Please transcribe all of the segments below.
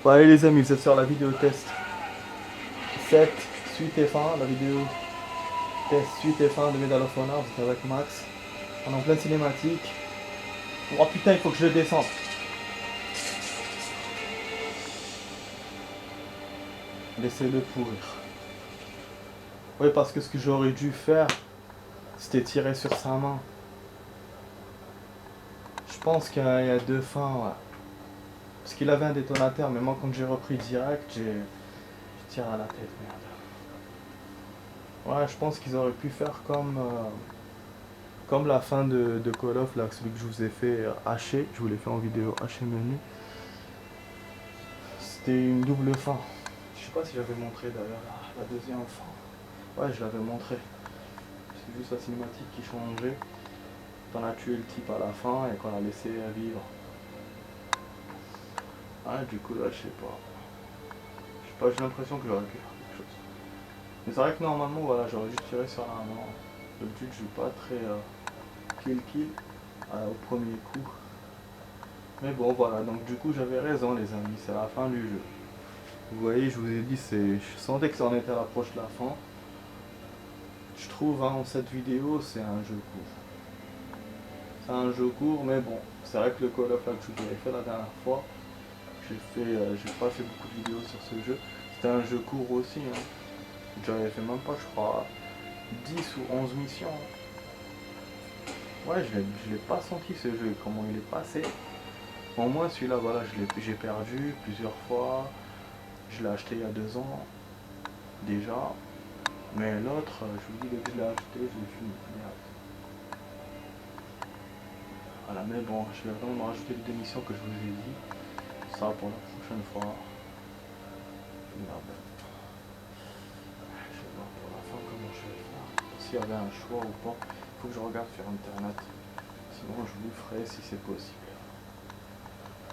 Bon allez les amis, vous êtes sur la vidéo test 7, suite et fin, la vidéo test suite et fin de Medal of Honor, vous êtes avec Max. On est en pleine cinématique. Oh putain, il faut que je le descende. Laissez-le pourrir. Oui, parce que ce que j'aurais dû faire, c'était tirer sur sa main. Je pense qu'il y a deux fins, ouais. Parce qu'il avait un détonateur, mais moi quand j'ai repris direct, j'ai tiré à la tête, merde. Ouais, je pense qu'ils auraient pu faire comme la fin de Call of, là, celui que je vous ai fait haché, je vous l'ai fait en vidéo haché menu. C'était une double fin. Je sais pas si j'avais montré d'ailleurs la deuxième fin. Ouais, je l'avais montré. C'est juste la cinématique qui changeait. On a tué le type à la fin et qu'on a laissé vivre. Ouais, du coup là, je sais pas. Je sais pas, j'ai l'impression que j'aurais pu faire quelque chose. Mais c'est vrai que normalement, voilà, j'aurais dû tirer sur la main. D'habitude, je joue pas très kill au premier coup. Mais bon, voilà, donc du coup, j'avais raison, les amis, c'est la fin du jeu. Vous voyez, je vous ai dit, je sentais que ça en était à l'approche de la fin. Je trouve, hein, cette vidéo, c'est un jeu court. C'est un jeu court, mais bon, c'est vrai que le Call of là que je vous avais fait la dernière fois, j'ai pas fait beaucoup de vidéos sur ce jeu. C'était un jeu court aussi, hein. J'avais fait même pas, je crois, 10 ou 11 missions. Ouais, je l'ai pas senti ce jeu, comment il est passé. Au moins celui-là, voilà, j'ai perdu plusieurs fois. Je l'ai acheté il y a 2 ans, déjà. Mais l'autre, je vous dis, dès que je l'ai acheté, je l'ai fini. Merde. Voilà, mais bon, je vais vraiment rajouter les deux missions que je vous ai dit. Ça pour la prochaine fois. Merde. Je vais voir pour la fin comment je vais faire. S'il y avait un choix ou pas, il faut que je regarde sur internet. Sinon, je vous le ferai si c'est possible.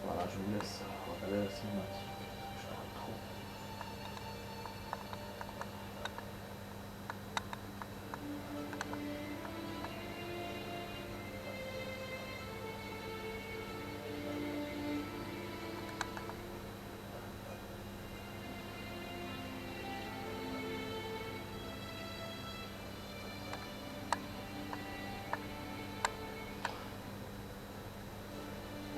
Voilà, je vous laisse regarder la cinématique. Je parle trop.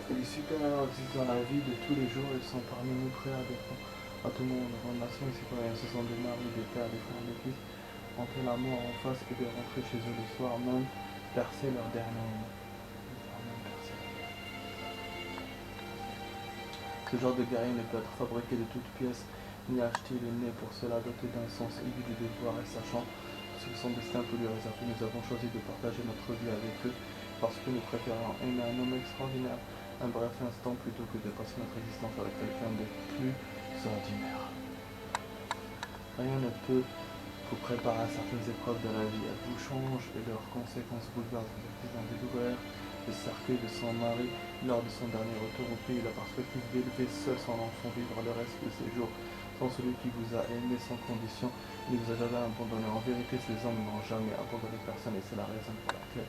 Les super-héros existent dans la vie de tous les jours, ils sont parmi nous prêts à défendre à tout le monde, rendre nation et citoyens. Ce sont des maris, des pères, des frères, des fils, entre la mort en face et de rentrer chez eux le soir même, percer leur dernier. Ce genre de guerrier ne peut être fabriqué de toutes pièces, ni acheté, il est né pour cela, doté d'un sens aigu du devoir et sachant ce que son destin peut lui réserver. Nous avons choisi de partager notre vie avec eux, parce que nous préférons aimer un homme extraordinaire un bref instant plutôt que de passer notre existence avec quelqu'un de plus ordinaire. Rien ne peut vous préparer à certaines épreuves de la vie. Elles vous changent et leurs conséquences bouleversent. Vous avez découvert le cercueil de son mari lors de son dernier retour au pays, la perspective d'élever seul son enfant, vivre le reste de ses jours sans celui qui vous a aimé sans condition, il vous a jamais abandonné. En vérité, ces hommes n'ont jamais abandonné personne et c'est la raison pour laquelle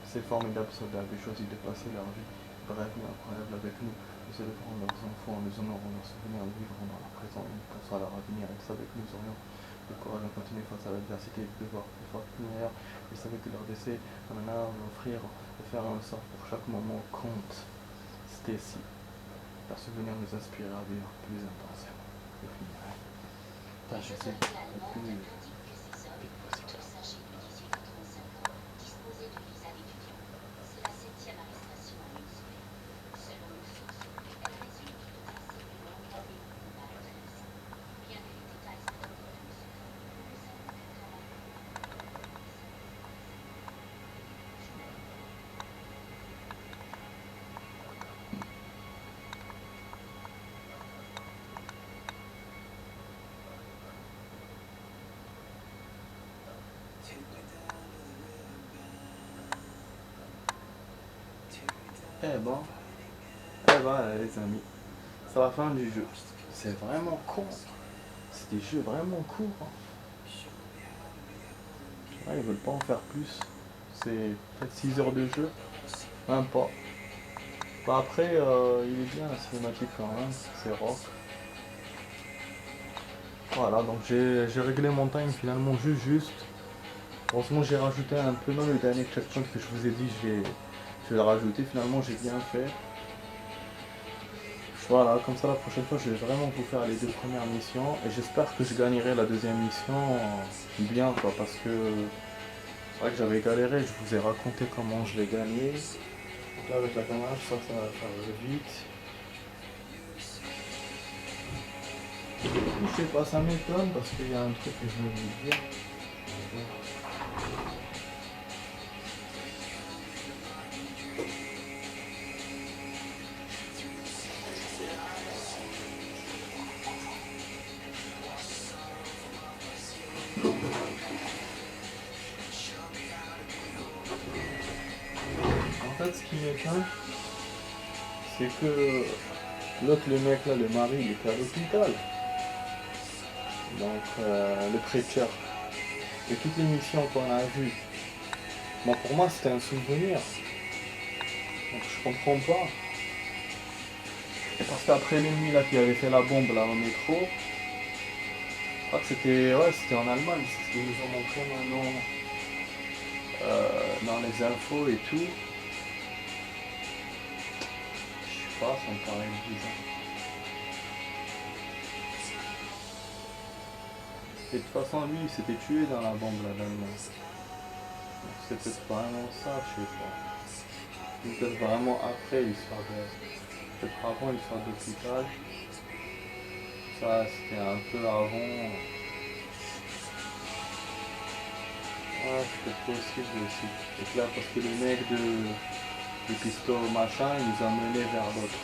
ces formidables soldats avaient choisi de passer leur vie brève mais incroyable avec nous. Nous élèverons leurs enfants, nous honorons leurs souvenirs, nous vivrons dans leur présent et nous pensons à leur avenir. Ils savaient que nous aurions le courage de continuer face à l'adversité et de devoir plus fort que meilleur. Ils savaient que leur décès amena à offrir, de faire un sort pour chaque moment compte. C'était si. Leur souvenir nous inspirait à vivre plus intensément. Je finirai. Enfin, je sais, le plus vite possible. Les amis, c'est la fin du jeu. C'est vraiment con. C'est des jeux vraiment courts. Hein. Ouais, ils veulent pas en faire plus. C'est peut-être 6 heures de jeu. Même pas. Bah après, il est bien la cinématique quand même, c'est rock. Voilà, donc j'ai réglé mon time finalement juste. Heureusement j'ai rajouté un peu, même le dernier checkpoint que je vous ai dit, je vais le rajouter, finalement j'ai bien fait. Voilà, comme ça la prochaine fois je vais vraiment vous faire les deux premières missions et j'espère que je gagnerai la deuxième mission bien quoi, parce que c'est vrai que j'avais galéré, je vous ai raconté comment je l'ai gagné. Donc là avec la caméra je pense que ça va faire vite. Je sais pas, ça m'étonne parce qu'il y a un truc que je veux vous dire. En fait, ce qui m'étonne, c'est que l'autre, le mec là, le mari, il était à l'hôpital. Donc, le prêteur. Et toutes les missions qu'on a vues, moi, pour moi, c'était un souvenir. Donc, je comprends pas. Et parce qu'après l'ennemi là qui avait fait la bombe là au métro, je crois que c'était c'était en Allemagne, c'est ce qu'ils nous ont montré maintenant dans les infos et tout. Je sais pas, ça me paraît bizarre. Et de toute façon, lui, il s'était tué dans la bombe là d'Allemagne. Donc c'est peut-être vraiment ça, je sais pas. Ou peut-être vraiment après l'histoire de. Peut-être avant l'histoire d'hôpital. Ça, c'était un peu avant. Ouais, c'est peut-être possible aussi. Et que là, parce que le mec de Pisto machin, il nous a menés vers l'autre.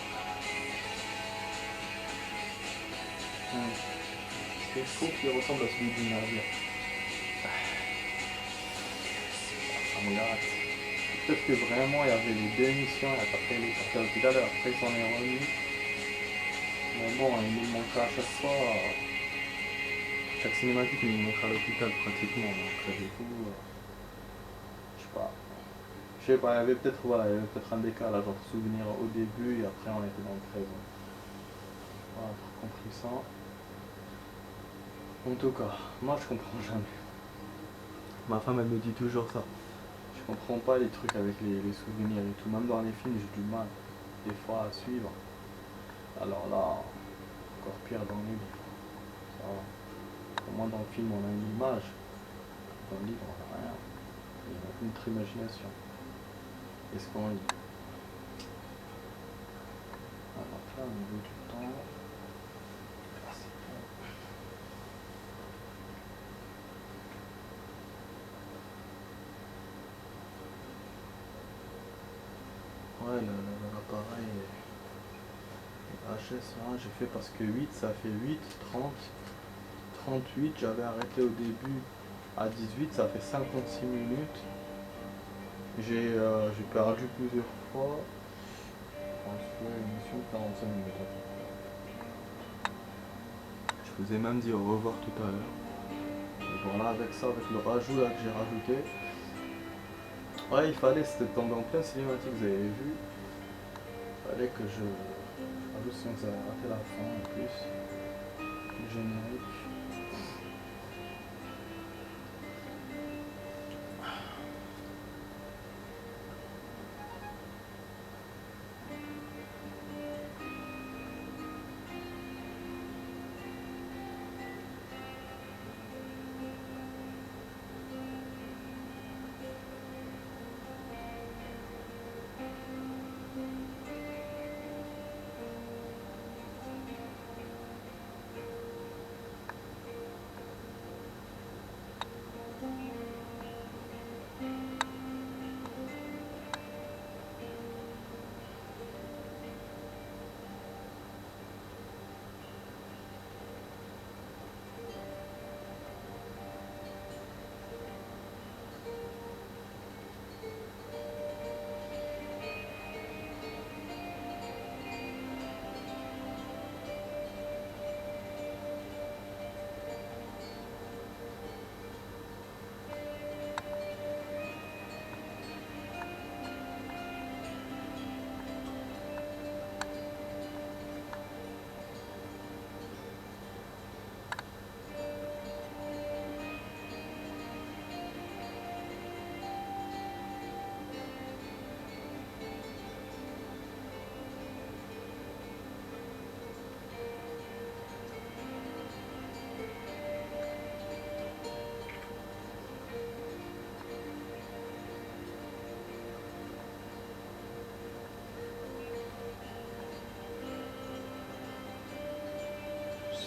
Et je trouve qu'il ressemble à celui du navire. Ça me gratte. Peut-être que vraiment il y avait les deux missions, et après il est parti à l'hôpital, après il s'en est remis. Mais bon, il nous manquera à chaque fois. Chaque cinématique, il nous manquera à l'hôpital pratiquement. Donc du coup, je sais pas. Je sais pas, il y avait peut-être un décalage entre souvenir au début et après on était dans le présent. Voilà, truc complexant. En tout cas, moi je comprends jamais. Ma femme elle me dit toujours ça. Je comprends pas les trucs avec les souvenirs et tout. Même dans les films, j'ai du mal des fois à suivre. Alors là, encore pire dans les livres. Ça va. Au moins dans le film, on a une image. Dans le livre, on n'a rien. Il y a notre imagination. Qu'est-ce qu'on lit? Alors là, au niveau du temps. Ah, c'est bon. Ouais, l'appareil HS1, j'ai fait parce que 8, ça fait 8, 30, 38, j'avais arrêté au début à 18, ça fait 56 minutes. J'ai perdu plusieurs fois. Je pense que l'émission 45 minutes à peu près. Je vous ai même dit au revoir tout à l'heure. Et voilà, avec ça, avec le rajout là que j'ai rajouté. Ouais, il fallait, c'était tombé en plein cinématique, vous avez vu. Il fallait que je rajoute, sinon vous avez raté la fin en plus. Le générique.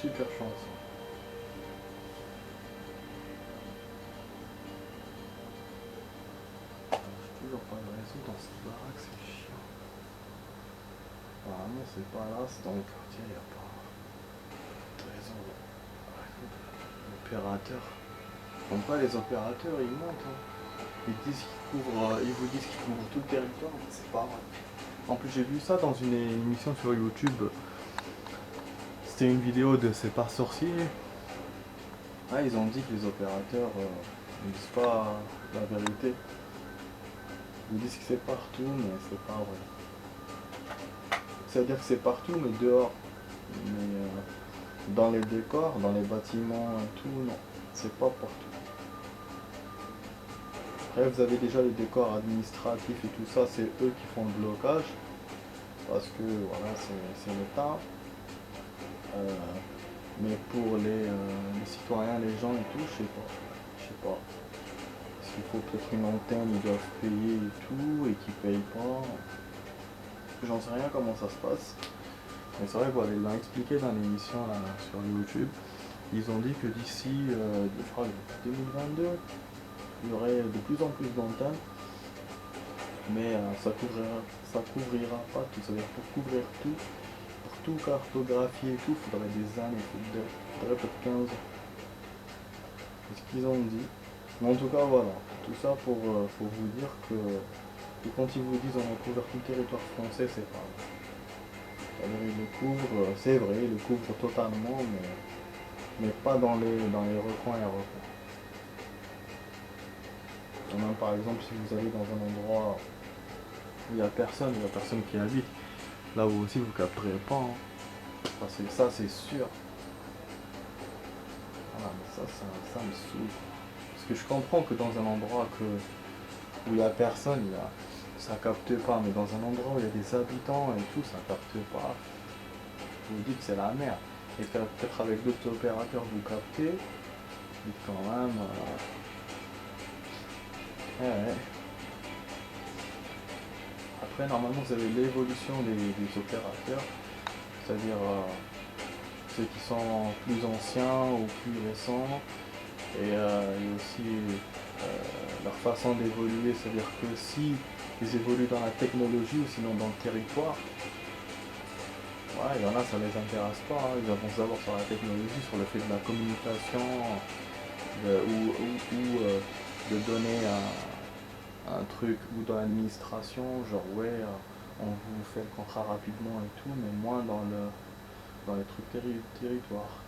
super chance. J'ai toujours pas de réseau dans cette baraque, c'est chiant. Apparemment c'est pas là, c'est dans le quartier, il n'y a pas de réseau. L'opérateur. Comme pas les opérateurs, ils montent. Hein. Ils disent qu'ils couvrent, ils vous disent qu'ils couvrent tout le territoire, mais c'est pas vrai. En plus j'ai vu ça dans une émission sur YouTube. C'était une vidéo de C'est pas sorcier. Ah, ils ont dit que les opérateurs ne disent pas la vérité. Ils disent que c'est partout, mais c'est pas vrai. C'est-à-dire que c'est partout, mais dehors. Mais dans les décors, dans les bâtiments et tout, non. C'est pas partout. Après, vous avez déjà les décors administratifs et tout ça, c'est eux qui font le blocage. Parce que, voilà, c'est l'État. Mais pour les citoyens, les gens et tout, je sais pas. Je sais pas. Parce qu'il faut peut-être une antenne, ils doivent payer et tout, et qu'ils payent pas. J'en sais rien comment ça se passe. Mais c'est vrai que voilà, ils l'ont expliqué dans l'émission là, sur YouTube. Ils ont dit que d'ici, je crois, 2022, il y aurait de plus en plus d'antennes. Mais ça couvrira pas tout. C'est-à-dire pour couvrir tout, pour tout cartographier et tout, il faudrait des années, il faudrait peut-être 15 ans. C'est ce qu'ils ont dit. Mais en tout cas, voilà. Tout ça pour vous dire que quand ils vous disent on a couvert tout le territoire français, c'est pas vrai. C'est-à-dire, ils le couvrent, c'est vrai, ils le couvrent totalement, mais pas dans les recoins et recoins. Et même par exemple, si vous allez dans un endroit où il n'y a personne qui habite, là où aussi vous ne capterez pas. Hein. Parce que ça, c'est sûr. Voilà, mais ça me saoule. Parce que je comprends que dans un endroit où il n'y a personne, ça capte pas. Mais dans un endroit où il y a des habitants et tout, ça capte pas. Vous dites que c'est la merde. Et peut-être avec d'autres opérateurs vous captez. Mais quand même. Ouais. Après, normalement, vous avez l'évolution des opérateurs. C'est-à-dire ceux qui sont plus anciens ou plus récents. Et aussi leur façon d'évoluer, c'est-à-dire que si ils évoluent dans la technologie ou sinon dans le territoire, ouais, il y en a, ça les intéresse pas, hein. Ils avancent d'abord sur la technologie, sur le fait de la communication, ou de donner un truc, ou dans l'administration, genre ouais, on vous fait le contrat rapidement et tout, mais moins dans les trucs territoires.